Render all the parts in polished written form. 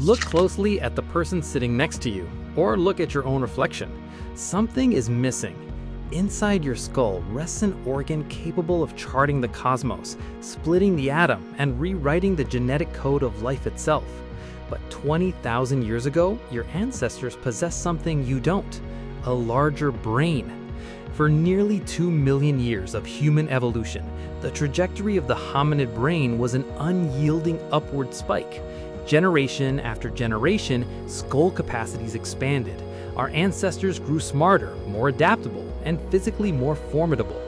Look closely at the person sitting next to you, or look at your own reflection. Something is missing. Inside your skull rests an organ capable of charting the cosmos, splitting the atom, and rewriting the genetic code of life itself. But 20,000 years ago, your ancestors possessed something you don't: a larger brain. For nearly 2 million years of human evolution, the trajectory of the hominid brain was an unyielding upward spike. Generation after generation, skull capacities expanded. Our ancestors grew smarter, more adaptable, and physically more formidable.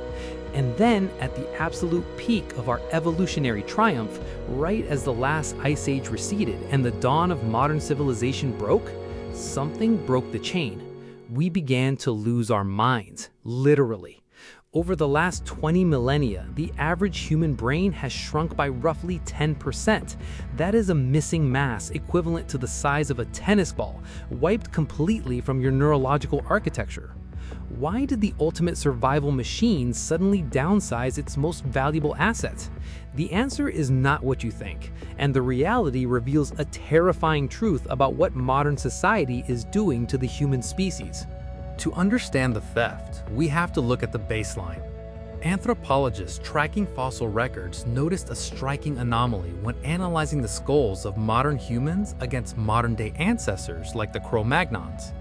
And then, at the absolute peak of our evolutionary triumph, right as the last ice age receded and the dawn of modern civilization broke, something broke the chain. We began to lose our minds, literally. Over the last 20 millennia, the average human brain has shrunk by roughly 10%. That is a missing mass equivalent to the size of a tennis ball, wiped completely from your neurological architecture. Why did the ultimate survival machine suddenly downsize its most valuable asset? The answer is not what you think, and the reality reveals a terrifying truth about what modern society is doing to the human species. To understand the theft, we have to look at the baseline. Anthropologists tracking fossil records noticed a striking anomaly when analyzing the skulls of modern humans against modern-day ancestors like the Cro-Magnons.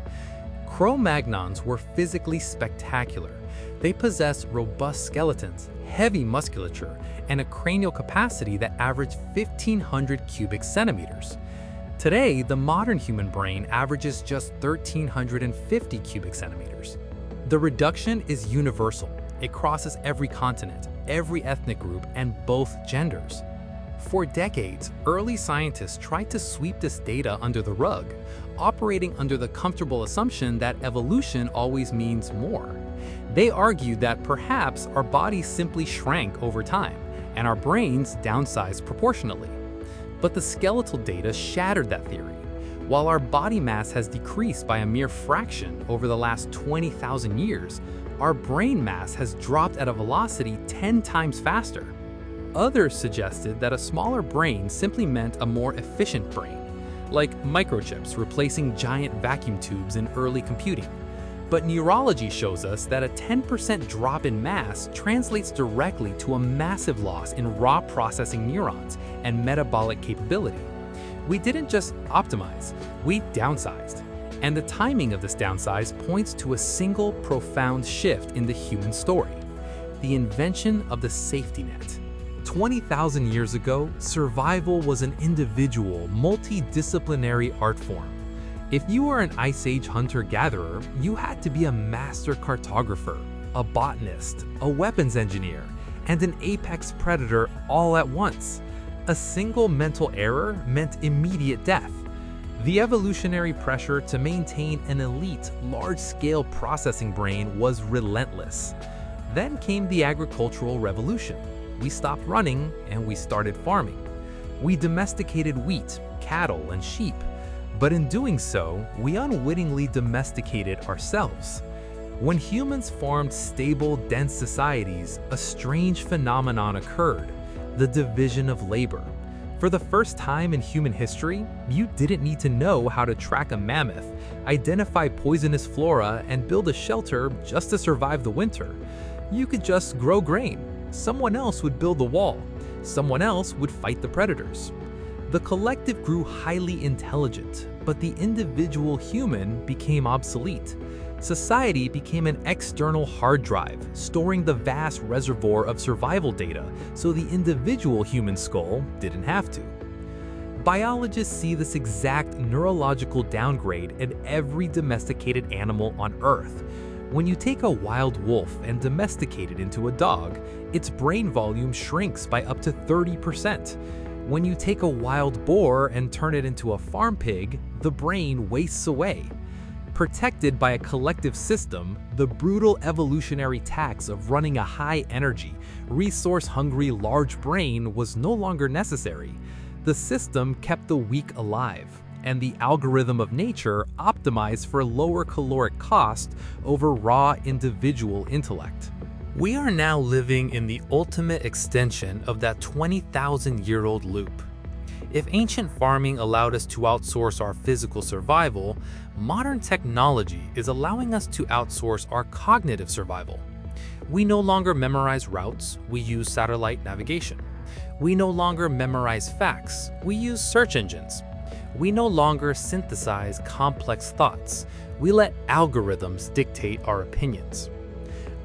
Cro-Magnons were physically spectacular. They possessed robust skeletons, heavy musculature, and a cranial capacity that averaged 1,500 cubic centimeters. Today, the modern human brain averages just 1,350 cubic centimeters. The reduction is universal. It crosses every continent, every ethnic group, and both genders. For decades, early scientists tried to sweep this data under the rug, operating under the comfortable assumption that evolution always means more. They argued that perhaps our bodies simply shrank over time, and our brains downsized proportionally. But the skeletal data shattered that theory. While our body mass has decreased by a mere fraction over the last 20,000 years, our brain mass has dropped at a velocity 10 times faster. Others suggested that a smaller brain simply meant a more efficient brain, like microchips replacing giant vacuum tubes in early computing. But neurology shows us that a 10% drop in mass translates directly to a massive loss in raw processing neurons and metabolic capability. We didn't just optimize, we downsized. And the timing of this downsize points to a single profound shift in the human story: the invention of the safety net. 20,000 years ago, survival was an individual, multidisciplinary art form. If you were an Ice Age hunter-gatherer, you had to be a master cartographer, a botanist, a weapons engineer, and an apex predator all at once. A single mental error meant immediate death. The evolutionary pressure to maintain an elite, large-scale processing brain was relentless. Then came the agricultural revolution. We stopped running and we started farming. We domesticated wheat, cattle, and sheep. But in doing so, we unwittingly domesticated ourselves. When humans formed stable, dense societies, a strange phenomenon occurred: the division of labor. For the first time in human history, you didn't need to know how to track a mammoth, identify poisonous flora, and build a shelter just to survive the winter. You could just grow grain. Someone else would build the wall. Someone else would fight the predators. The collective grew highly intelligent, but the individual human became obsolete. Society became an external hard drive, storing the vast reservoir of survival data, so the individual human skull didn't have to. Biologists see this exact neurological downgrade in every domesticated animal on Earth. When you take a wild wolf and domesticate it into a dog, its brain volume shrinks by up to 30%. When you take a wild boar and turn it into a farm pig, the brain wastes away. Protected by a collective system, the brutal evolutionary tax of running a high-energy, resource-hungry large brain was no longer necessary. The system kept the weak alive, and the algorithm of nature optimized for lower caloric cost over raw individual intellect. We are now living in the ultimate extension of that 20,000-year-old loop. If ancient farming allowed us to outsource our physical survival, modern technology is allowing us to outsource our cognitive survival. We no longer memorize routes, we use satellite navigation. We no longer memorize facts, we use search engines. We no longer synthesize complex thoughts, we let algorithms dictate our opinions.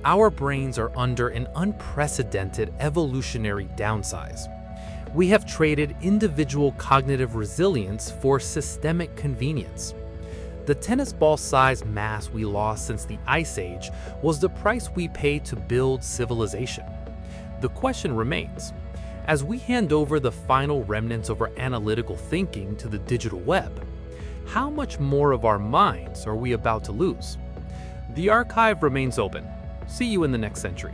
Our brains are under an unprecedented evolutionary downsize. We have traded individual cognitive resilience for systemic convenience. The tennis ball-sized mass we lost since the Ice Age was the price we paid to build civilization. The question remains, as we hand over the final remnants of our analytical thinking to the digital web, how much more of our minds are we about to lose? The archive remains open. See you in the next century.